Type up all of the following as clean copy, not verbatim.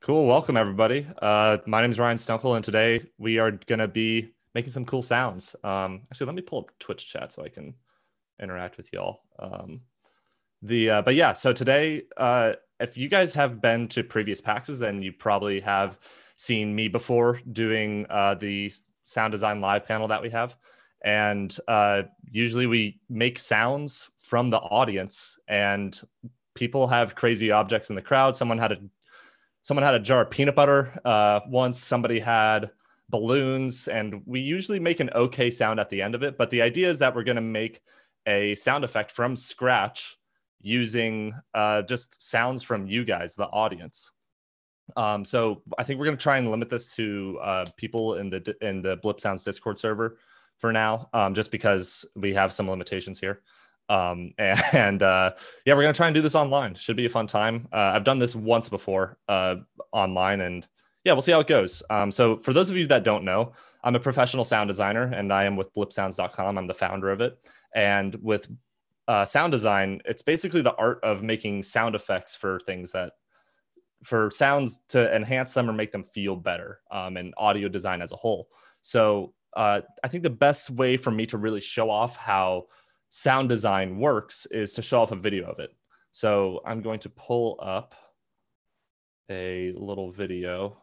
Cool. Welcome, everybody. My name is Ryan Stunkel, and today we are going to be making some cool sounds. Actually, let me pull up Twitch chat so I can interact with y'all. But yeah, so today, if you guys have been to previous PAXs, then you probably have seen me before doing the sound design live panel that we have. And usually we make sounds from the audience, and people have crazy objects in the crowd. Someone had a jar of peanut butter once. Somebody had balloons, and we usually make an okay sound at the end of it. But the idea is that we're going to make a sound effect from scratch using just sounds from you guys, the audience. So I think we're going to try and limit this to people in the Blipsounds Discord server for now, just because we have some limitations here. Yeah, we're gonna try and do this online. Should be a fun time. I've done this once before online, and yeah, we'll see how it goes. So for those of you that don't know, I'm a professional sound designer, and I am with blipsounds.com. I'm the founder of it. And with sound design, it's basically the art of making sound effects for sounds to enhance them or make them feel better, and audio design as a whole. So I think the best way for me to really show off how sound design works is to show off a video of it. So I'm going to pull up a little video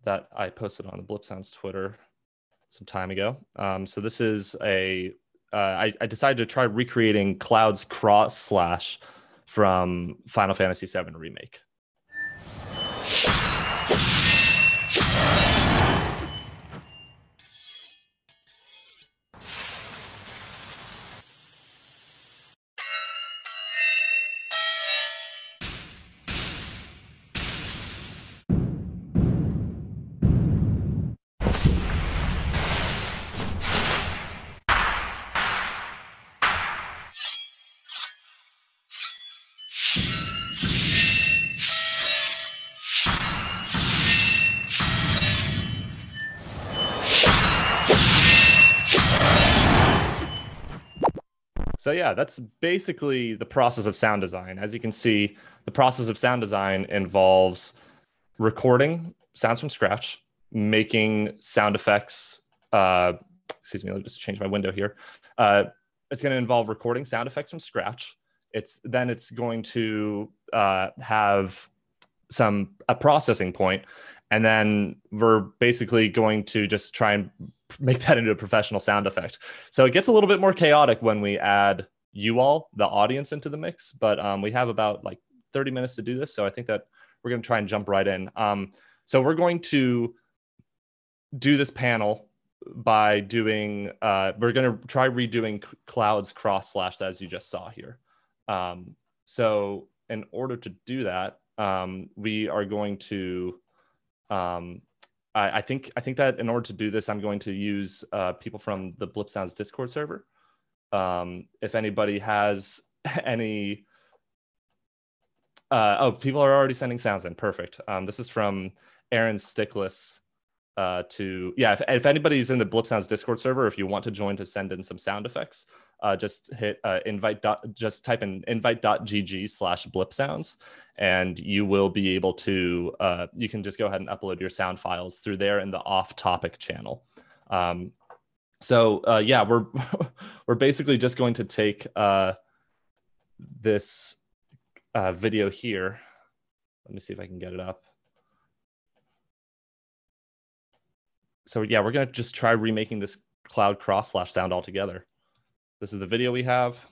that I posted on the Blipsounds Twitter some time ago. So this is I decided to try recreating Cloud's cross slash from Final Fantasy VII Remake. So yeah, that's basically the process of sound design. As you can see, the process of sound design involves recording sounds from scratch, making sound effects. Excuse me, let me just change my window here. It's going to involve recording sound effects from scratch. It's going to have a processing point, and then we're basically going to just try and make that into a professional sound effect. So it gets a little bit more chaotic when we add you all, the audience, into the mix, but we have about like 30 minutes to do this. So I think that we're going to try and jump right in. So we're going to do this panel by doing, we're going to try redoing Cloud's cross slash as you just saw here. So in order to do that, we are going to, I think that in order to do this, I'm going to use people from the Blipsounds Discord server. If anybody has any, people are already sending sounds in. Perfect. This is from Aaron Stickless. If anybody's in the Blipsounds Discord server, if you want to join to send in some sound effects, just hit just type in invite.gg/blipsounds, and you will be able to, you can just go ahead and upload your sound files through there in the off-topic channel. Yeah, we're basically just going to take this video here. Let me see if I can get it up. So yeah, we're going to just try remaking this Cloud cross slash sound altogether. This is the video we have.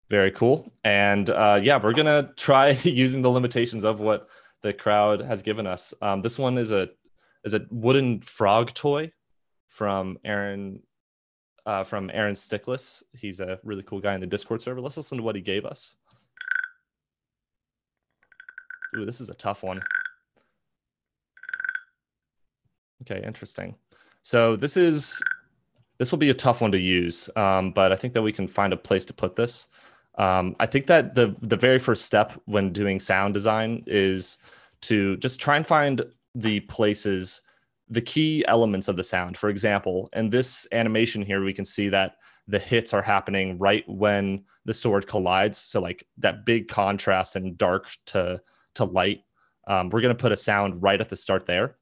Very cool. And yeah, we're going to try using the limitations of what the crowd has given us. This one is a wooden frog toy from Aaron Stickless. He's a really cool guy in the Discord server. Let's listen to what he gave us. Ooh, this is a tough one. Okay, interesting. So this will be a tough one to use, but I think that we can find a place to put this. I think that the very first step when doing sound design is to just try and find the key elements of the sound. For example, in this animation here, we can see that the hits are happening right when the sword collides. So like that big contrast and dark to light. We're going to put a sound right at the start there.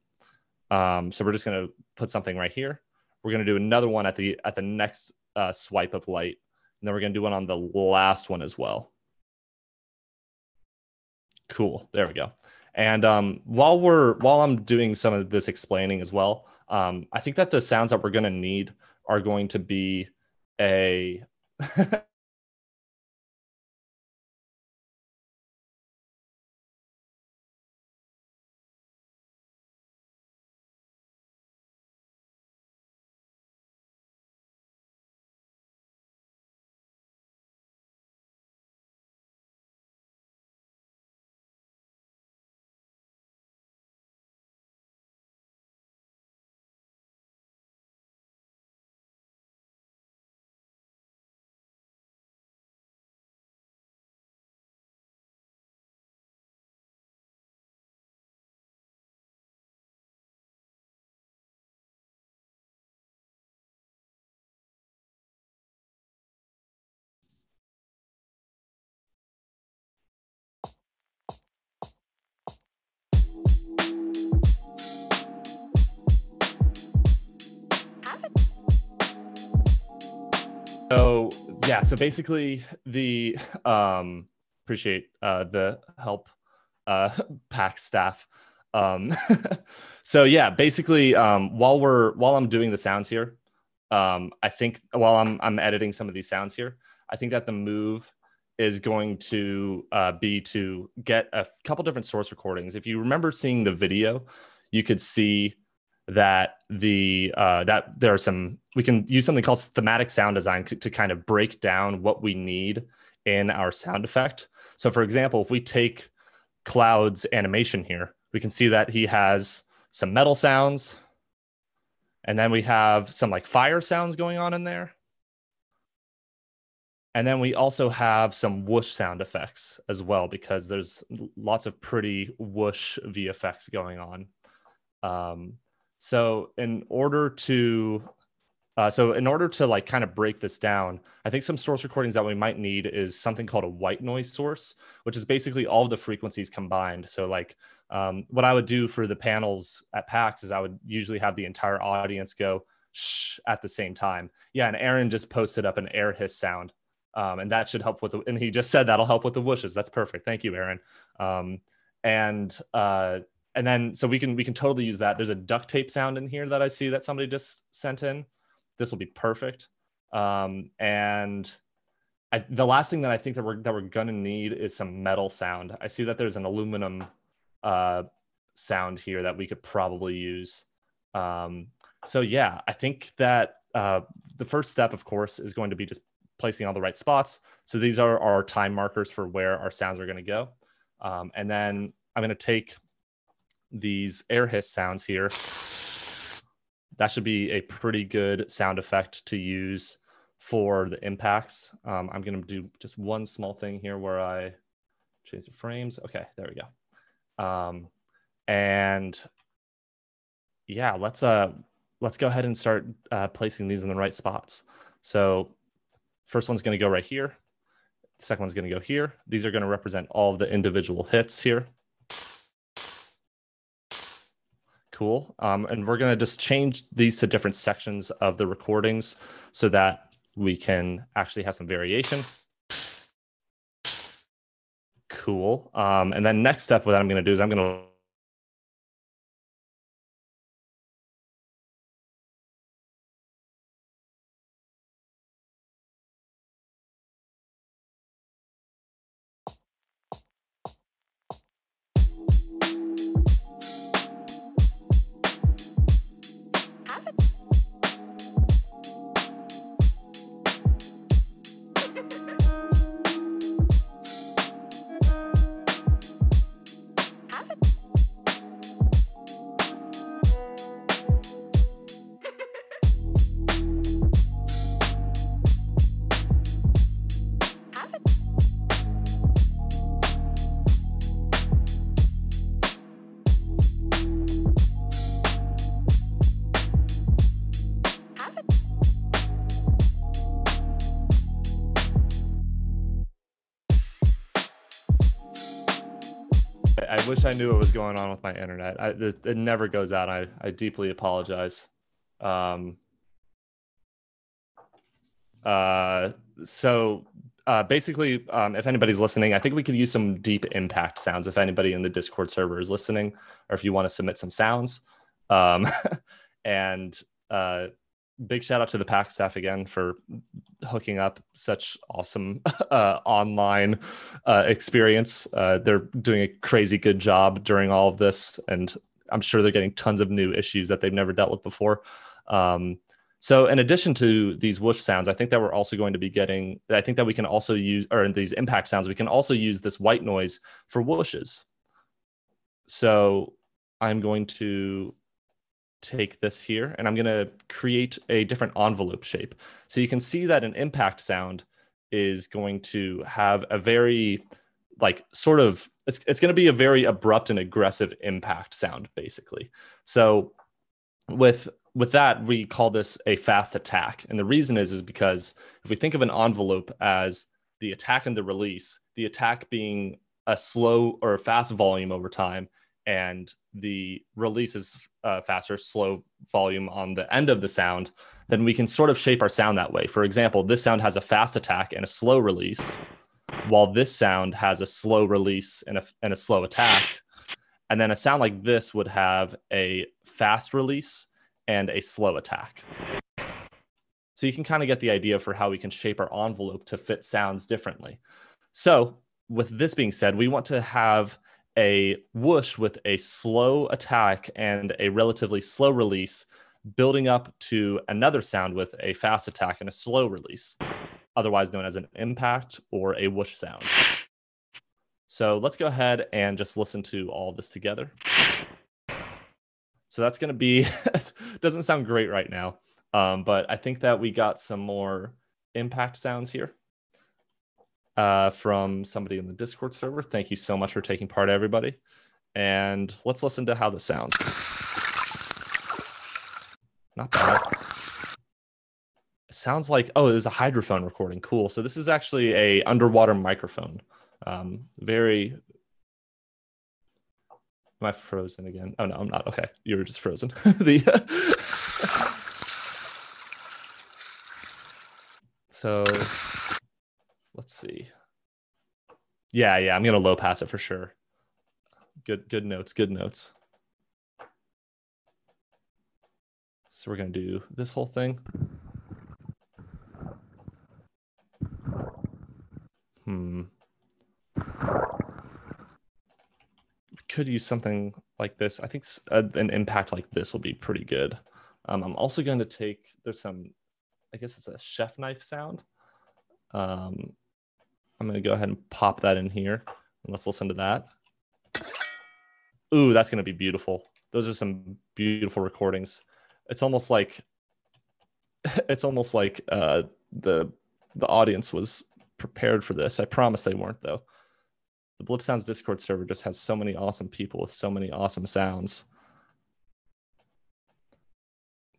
So we're just going to put something right here. We're going to do another one at the next swipe of light. And then we're going to do one on the last one as well. Cool. There we go. And while I'm doing some of this explaining as well, I think that the sounds that we're going to need are going to be a So yeah, so basically the appreciate the help PAX staff. So yeah, basically while I'm doing the sounds here, I think while I'm editing some of these sounds here, I think that the move is going to be to get a couple different source recordings. If you remember seeing the video, you could see that that there are some, we can use something called thematic sound design to kind of break down what we need in our sound effect. So for example, if we take Cloud's animation here, we can see that he has some metal sounds, and then we have some like fire sounds going on in there. And then we also have some whoosh sound effects as well, because there's lots of pretty whoosh VFX going on. So in order to like kind of break this down, I think some source recordings that we might need is something called a white noise source, which is basically all of the frequencies combined. So like what I would do for the panels at PAX is I would usually have the entire audience go shh at the same time. Yeah, and Aaron just posted up an air hiss sound. And that should help with and he just said that'll help with the whooshes. That's perfect. Thank you, Aaron. And then so we can totally use that. There's a duct tape sound in here that I see that somebody just sent in. This will be perfect. And the last thing that I think that we're gonna need is some metal sound. I see that there's an aluminum sound here that we could probably use. So yeah, I think that the first step, of course, is going to be just placing all the right spots. So these are our time markers for where our sounds are going to go. And then I'm going to take these air hiss sounds here. That should be a pretty good sound effect to use for the impacts. I'm going to do just one small thing here where I change the frames. Okay, there we go. And yeah, let's go ahead and start placing these in the right spots. So first one's going to go right here. The second one's going to go here. These are going to represent all of the individual hits here. Cool. And we're going to just change these to different sections of the recordings so that we can actually have some variation. Cool. And then next step, what I'm going to do is I'm going to I wish I knew what was going on with my internet. It never goes out. I deeply apologize. Basically, if anybody's listening, I think we could use some deep impact sounds. If anybody in the Discord server is listening, or if you want to submit some sounds, and big shout out to the PAX staff again for hooking up such awesome online experience. They're doing a crazy good job during all of this, and I'm sure they're getting tons of new issues that they've never dealt with before. So in addition to these whoosh sounds, I think that we're also going to be getting, I think that we can also use, or in these impact sounds, we can also use this white noise for whooshes. So I'm going to take this here and I'm going to create a different envelope shape. So you can see that an impact sound is going to have a very it's going to be a very abrupt and aggressive impact sound, basically. So with that, we call this a fast attack. And the reason is because if we think of an envelope as the attack and the release, the attack being a slow or a fast volume over time, and the release is faster, slow volume on the end of the sound, then we can sort of shape our sound that way. For example, this sound has a fast attack and a slow release, while this sound has a slow release and a slow attack. And then a sound like this would have a fast release and a slow attack. So you can kind of get the idea for how we can shape our envelope to fit sounds differently. So with this being said, we want to have a whoosh with a slow attack and a relatively slow release, building up to another sound with a fast attack and a slow release, otherwise known as an impact or a whoosh sound. So let's go ahead and just listen to all of this together. So that's going to be, doesn't sound great right now, but I think that we got some more impact sounds here from somebody in the Discord server. Thank you so much for taking part, everybody. And let's listen to how this sounds. Not bad. It sounds like, oh, there's a hydrophone recording. Cool. So this is actually a underwater microphone. Very... Am I frozen again? Oh, no, I'm not. Okay. You were just frozen. So let's see. Yeah, I'm going to low pass it for sure. Good notes. So we're going to do this whole thing. Could use something like this. I think an impact like this will be pretty good. I'm also going to take, there's some, I guess it's a chef knife sound. I'm going to go ahead and pop that in here. And let's listen to that. Ooh, that's going to be beautiful. Those are some beautiful recordings. It's almost like the audience was prepared for this. I promise they weren't, though. The Blipsounds Discord server just has so many awesome people with so many awesome sounds.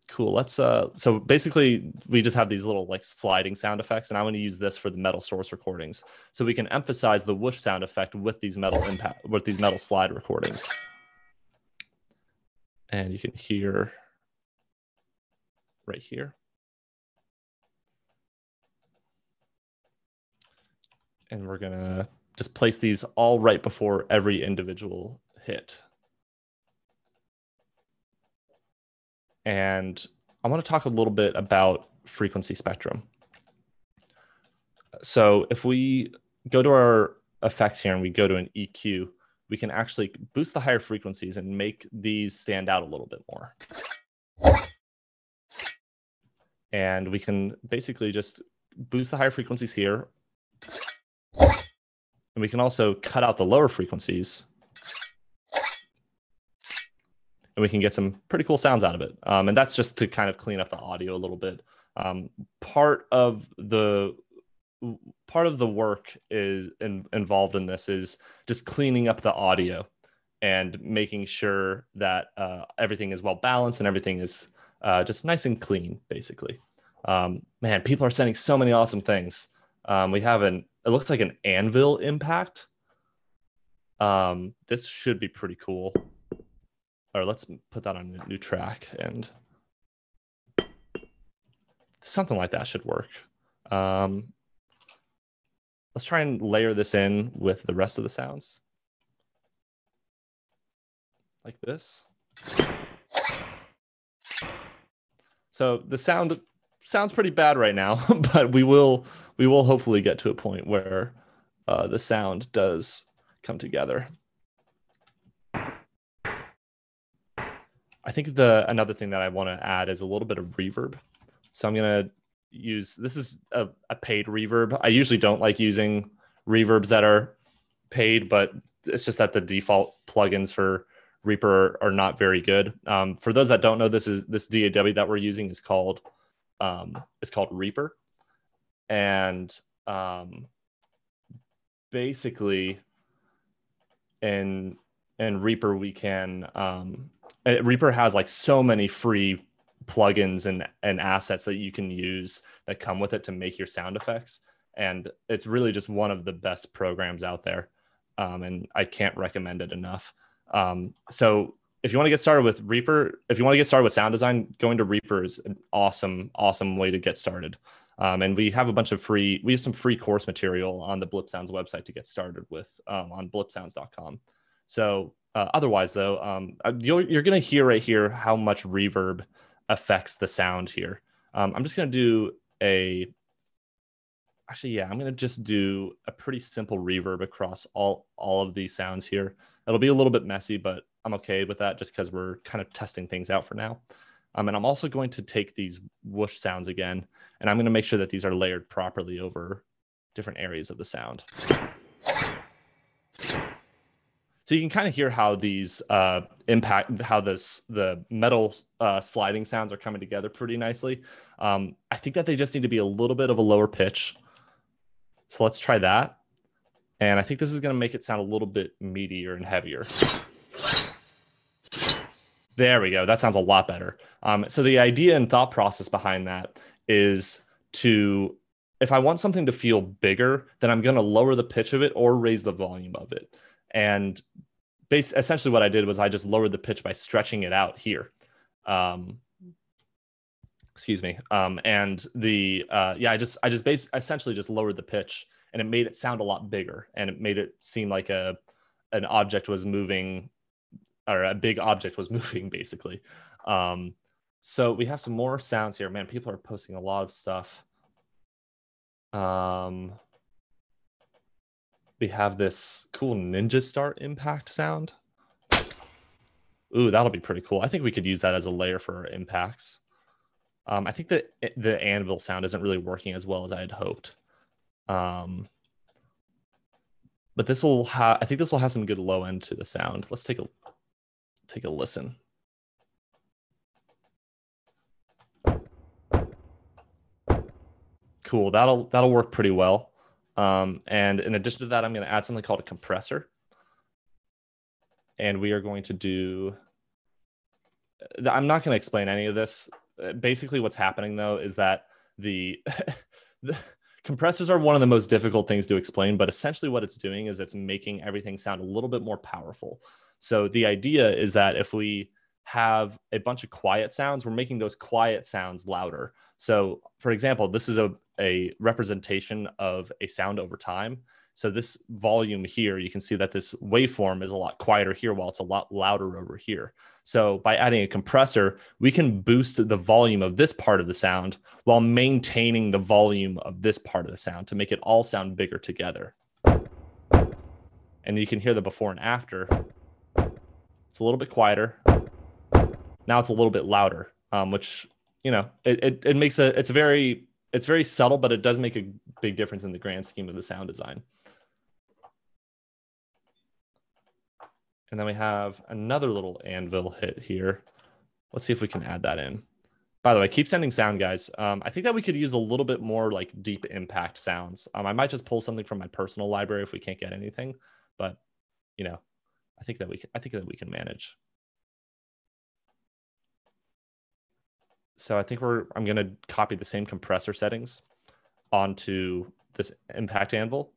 Cool. Let's so basically we just have these little like sliding sound effects, and I want to use this for the metal source recordings. So we can emphasize the whoosh sound effect with these metal slide recordings. And you can hear right here. And we're gonna just place these all right before every individual hit. And I want to talk a little bit about frequency spectrum. So if we go to our effects here and we go to an EQ, we can actually boost the higher frequencies and make these stand out a little bit more. And we can basically just boost the higher frequencies here. And we can also cut out the lower frequencies. And we can get some pretty cool sounds out of it. And that's just to kind of clean up the audio a little bit. Part of the work is involved in this is just cleaning up the audio and making sure that everything is well balanced and everything is just nice and clean, basically. Man, people are sending so many awesome things. We have it looks like an anvil impact. This should be pretty cool. Or let's put that on a new track, and something like that should work. Let's try and layer this in with the rest of the sounds. Like this. So the sound sounds pretty bad right now, but we will hopefully get to a point where the sound does come together. I think another thing that I want to add is a little bit of reverb. So I'm gonna use, this is a paid reverb. I usually don't like using reverbs that are paid, but it's just that the default plugins for Reaper are not very good. For those that don't know, this DAW that we're using is called Reaper, and basically in Reaper we can Reaper has like so many free plugins and assets that you can use that come with it to make your sound effects, and it's really just one of the best programs out there, and I can't recommend it enough. So if you want to get started with Reaper, if you want to get started with sound design, going to Reaper is an awesome way to get started. And we have some free course material on the Blipsounds website to get started with, on blipsounds.com. So otherwise though, you're going to hear right here how much reverb affects the sound here. I'm just going to do I'm going to just do a pretty simple reverb across all of these sounds here. It'll be a little bit messy, but I'm okay with that just because we're kind of testing things out for now. And I'm also going to take these whoosh sounds again, and I'm going to make sure that these are layered properly over different areas of the sound. So you can kind of hear how these impact, how the metal sliding sounds are coming together pretty nicely. I think that they just need to be a little bit of a lower pitch. So let's try that. And I think this is going to make it sound a little bit meatier and heavier. There we go. That sounds a lot better. So the idea and thought process behind that is if I want something to feel bigger, then I'm going to lower the pitch of it or raise the volume of it. And essentially what I did was I just lowered the pitch by stretching it out here. Excuse me. And essentially just lowered the pitch, and it made it sound a lot bigger, and it made it seem like an object was moving, or a big object was moving, basically. So we have some more sounds here. Man, people are posting a lot of stuff. We have this cool ninja start impact sound. Ooh, that'll be pretty cool. I think we could use that as a layer for our impacts. I think that the anvil sound isn't really working as well as I had hoped. But I think this will have some good low end to the sound. Let's take a listen. Cool, that'll work pretty well. And in addition to that, I'm going to add something called a compressor. And we are going to do, I'm not going to explain any of this. Basically what's happening though is that the compressors are one of the most difficult things to explain, but essentially what it's doing is it's making everything sound a little bit more powerful. So the idea is that if we have a bunch of quiet sounds, we're making those quiet sounds louder. So for example, this is a representation of a sound over time. So this volume here, you can see that this waveform is a lot quieter here while it's a lot louder over here. So by adding a compressor, we can boost the volume of this part of the sound while maintaining the volume of this part of the sound to make it all sound bigger together. And you can hear the before and after. It's a little bit quieter. Now it's a little bit louder, which, you know, it makes it's very subtle, but it does make a big difference in the grand scheme of the sound design. And then we have another little anvil hit here. Let's see if we can add that in. By the way, keep sending sound, guys. I think that we could use a little bit more like deep impact sounds. I might just pull something from my personal library if we can't get anything, but you know, I think that we can manage. So I think I'm going to copy the same compressor settings onto this impact anvil.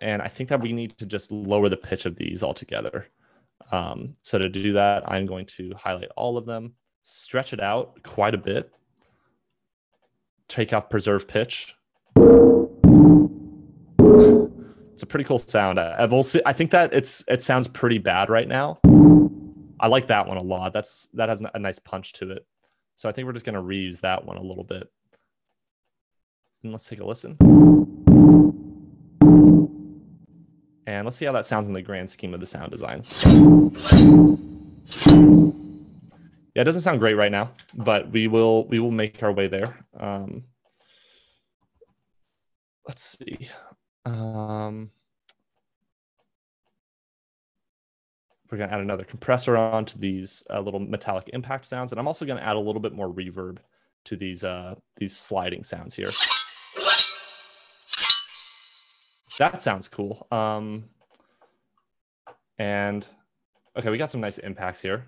And I think that we need to just lower the pitch of these altogether. So to do that, I'm going to highlight all of them, stretch it out quite a bit, take off preserve pitch. It's a pretty cool sound. I think that it sounds pretty bad right now. I like that one a lot. That has a nice punch to it. So I think we're just going to reuse that one a little bit. And let's take a listen. And let's see how that sounds in the grand scheme of the sound design. Yeah, it doesn't sound great right now, but we will make our way there. Let's see. We're going to add another compressor onto these little metallic impact sounds, and I'm also going to add a little bit more reverb to these sliding sounds here. That sounds cool. And okay, we got some nice impacts here.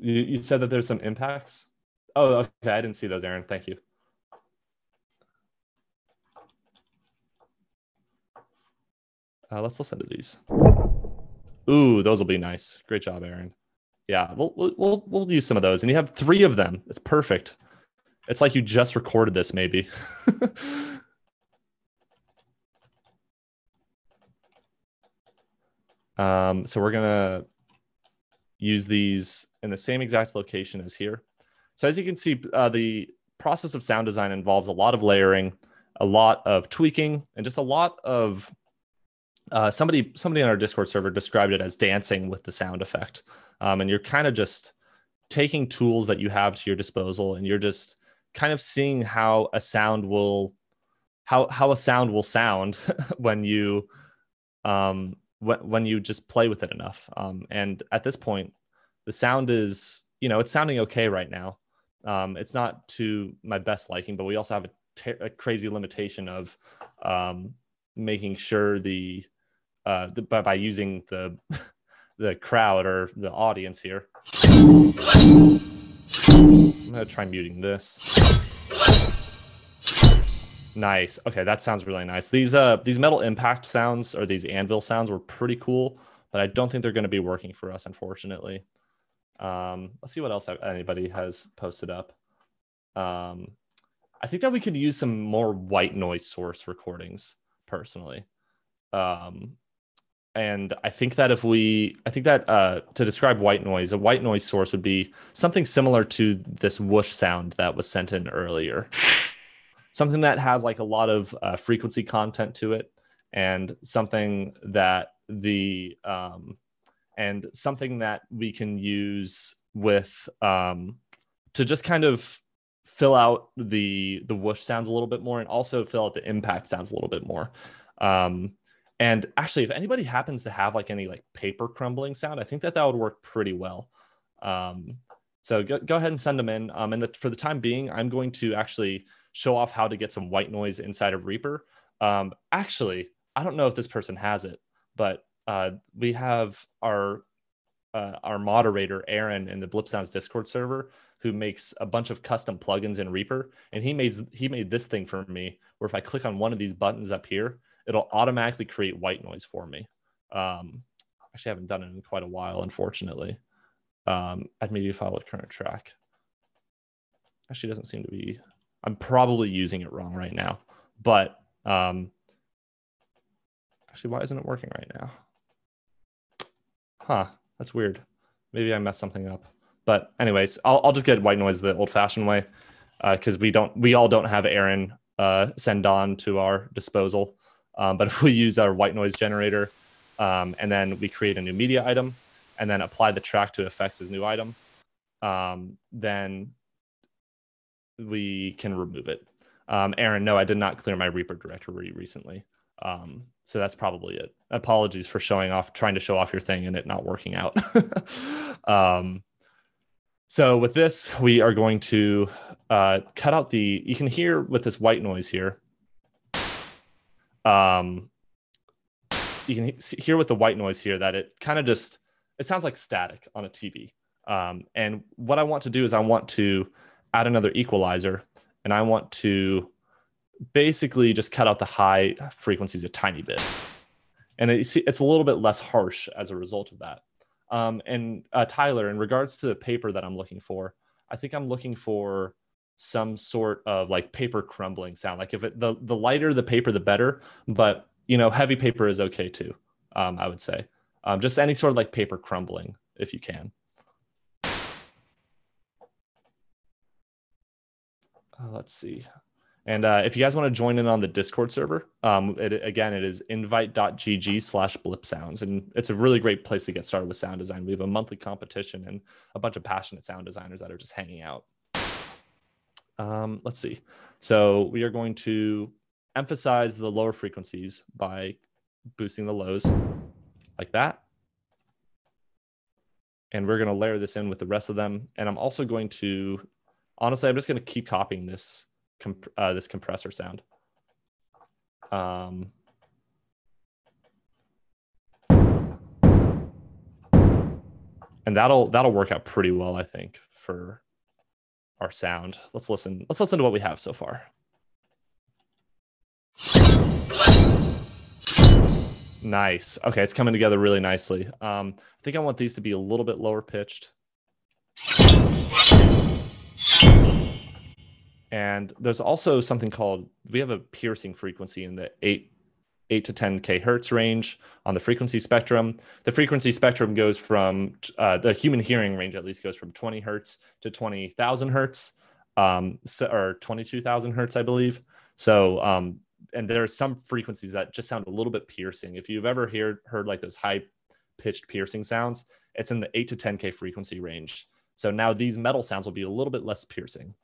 You said that there's some impacts? Oh, okay. I didn't see those, Aaron. Thank you. Let's listen to these. Ooh, those will be nice. Great job, Aaron. Yeah, we'll use some of those. And you have 3 of them. It's perfect. It's like you just recorded this, maybe. So we're gonna use these in the same exact location as here. So as you can see, the process of sound design involves a lot of layering, a lot of tweaking, and just a lot of somebody on our Discord server described it as dancing with the sound effect. And you're kind of just taking tools that you have to your disposal, and you're just kind of seeing how a sound will sound when you when you just play with it enough. And at this point, the sound is, it's sounding okay right now. It's not to my best liking, but we also have a crazy limitation of making sure by using the the crowd or the audience here. I'm gonna try muting this. Nice. Okay, that sounds really nice. These metal impact sounds, or these anvil sounds, were pretty cool, but I don't think they're going to be working for us, unfortunately. Let's see what else anybody has posted up. I think that we could use some more white noise source recordings, personally. And I think that to describe white noise, a white noise source would be something similar to this whoosh sound that was sent in earlier. Something that has like a lot of frequency content to it, and something that we can use with to just kind of fill out the whoosh sounds a little bit more, and also fill out the impact sounds a little bit more. And actually, if anybody happens to have like any like paper crumbling sound, I think that would work pretty well. So go ahead and send them in. And for the time being, I'm going to actually show off how to get some white noise inside of Reaper. Actually, I don't know if this person has it, but we have our moderator, Aaron, in the Blipsounds Discord server, who makes a bunch of custom plugins in Reaper. And he made this thing for me, where if I click on one of these buttons up here, it'll automatically create white noise for me. Actually, I haven't done it in quite a while, unfortunately. Add media file with current track. Actually, doesn't seem to be. I'm probably using it wrong right now, but actually, why isn't it working right now? Huh, that's weird. Maybe I messed something up. But anyways, I'll just get white noise the old-fashioned way, because we all don't have Aaron send on to our disposal. But if we use our white noise generator, and then we create a new media item, and then apply the track to effects as new item, then we can remove it. Aaron, no, I did not clear my Reaper directory recently. So that's probably it. Apologies for trying to show off your thing and it not working out. So with this, we are going to cut out you can hear with this white noise here. You can hear with the white noise here that it kind of just it sounds like static on a TV. And what I want to do is I want to add another equalizer, and I want to basically just cut out the high frequencies a tiny bit. And it's a little bit less harsh as a result of that. And Tyler, in regards to the paper that I'm looking for, I think I'm looking for some sort of like paper crumbling sound. Like if the lighter the paper, the better. But, you know, heavy paper is okay too, I would say. Just any sort of like paper crumbling if you can. Let's see. And if you guys want to join in on the Discord server, again, it is invite.gg/blipsounds. And it's a really great place to get started with sound design. We have a monthly competition and a bunch of passionate sound designers that are just hanging out. Let's see. So we are going to emphasize the lower frequencies by boosting the lows like that. And we're going to layer this in with the rest of them. And I'm also going to, honestly, I'm just going to keep copying this compressor sound. And that'll work out pretty well, I think, for our sound. Let's listen to what we have so far. Nice. Okay, it's coming together really nicely. I think I want these to be a little bit lower pitched. And there's also something called, we have a piercing frequency in the 8 to 10 kHz range on the frequency spectrum. The frequency spectrum goes from, the human hearing range at least goes from 20 hertz to 20,000 hertz, or 22,000 hertz, I believe. So, and there are some frequencies that just sound a little bit piercing. If you've ever heard like those high pitched piercing sounds, it's in the 8 to 10K frequency range. So now these metal sounds will be a little bit less piercing.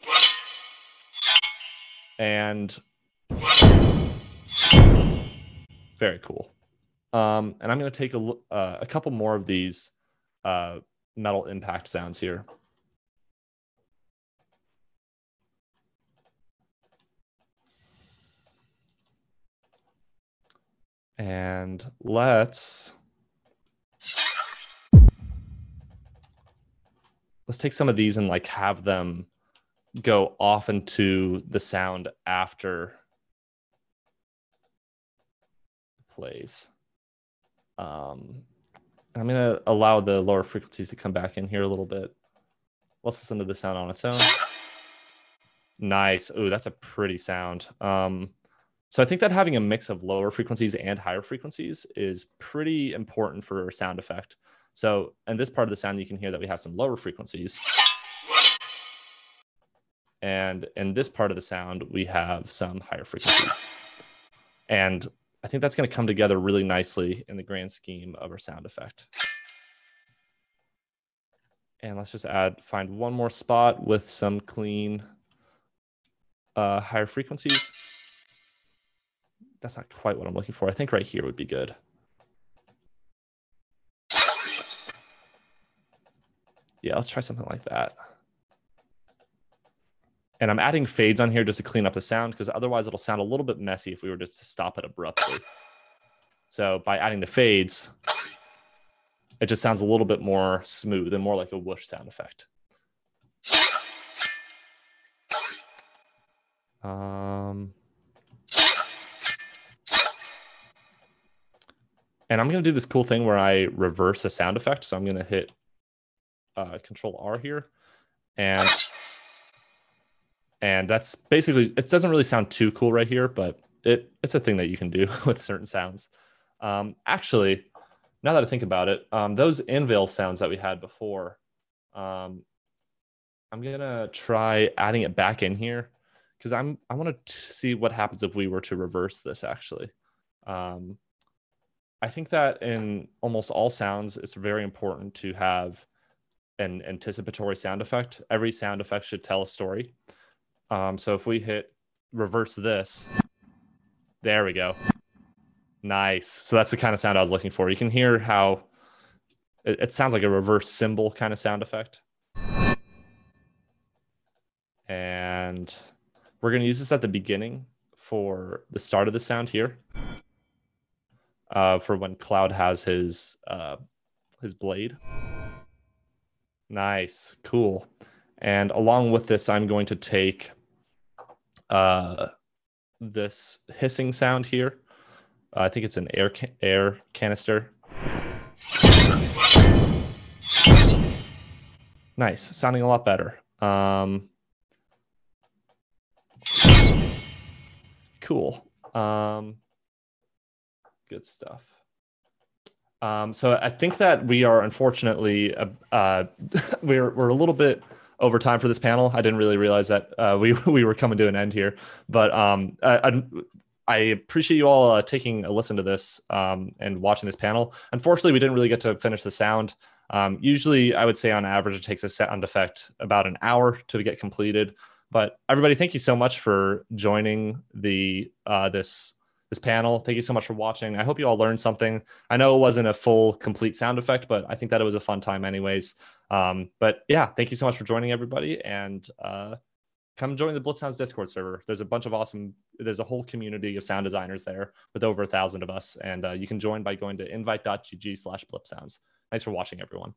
And very cool. And I'm going to take a couple more of these metal impact sounds here. And let's take some of these and like have them go off into the sound after plays. I'm going to allow the lower frequencies to come back in here a little bit. Let's listen to the sound on its own. Nice. Ooh, that's a pretty sound. So I think that having a mix of lower frequencies and higher frequencies is pretty important for a sound effect. So in this part of the sound, you can hear that we have some lower frequencies. And in this part of the sound, we have some higher frequencies. And I think that's going to come together really nicely in the grand scheme of our sound effect. And let's just find one more spot with some clean higher frequencies. That's not quite what I'm looking for. I think right here would be good. Yeah, let's try something like that. And I'm adding fades on here just to clean up the sound, because otherwise it'll sound a little bit messy if we were just to stop it abruptly. So by adding the fades, it just sounds a little bit more smooth and more like a whoosh sound effect. And I'm going to do this cool thing where I reverse a sound effect. So I'm going to hit Control R here. And that's basically, it doesn't really sound too cool right here, but it's a thing that you can do with certain sounds. Actually, now that I think about it, those anvil sounds that we had before, I'm going to try adding it back in here, because I want to see what happens if we were to reverse this, actually. I think that in almost all sounds, it's very important to have an anticipatory sound effect. Every sound effect should tell a story. So if we hit reverse this, there we go. Nice. So that's the kind of sound I was looking for. You can hear how it sounds like a reverse cymbal kind of sound effect. And we're going to use this at the beginning for the start of the sound here. For when Cloud has his his blade. Nice, cool. And along with this, I'm going to take this hissing sound here. I think it's an air canister. Nice, sounding a lot better. Cool. Good stuff. So I think that we are unfortunately we're a little bit over time for this panel. I didn't really realize that we were coming to an end here, but I appreciate you all taking a listen to this and watching this panel. Unfortunately, we didn't really get to finish the sound. Usually, I would say on average, it takes a sound effect about an hour to get completed. But everybody, thank you so much for joining the this panel. Thank you so much for watching. I hope you all learned something. I know it wasn't a full, complete sound effect, but I think that it was a fun time anyways. But yeah, thank you so much for joining, everybody. And come join the Blipsounds Discord server. There's a whole community of sound designers there with over 1,000 of us. And you can join by going to invite.gg/Blipsounds. Thanks for watching, everyone.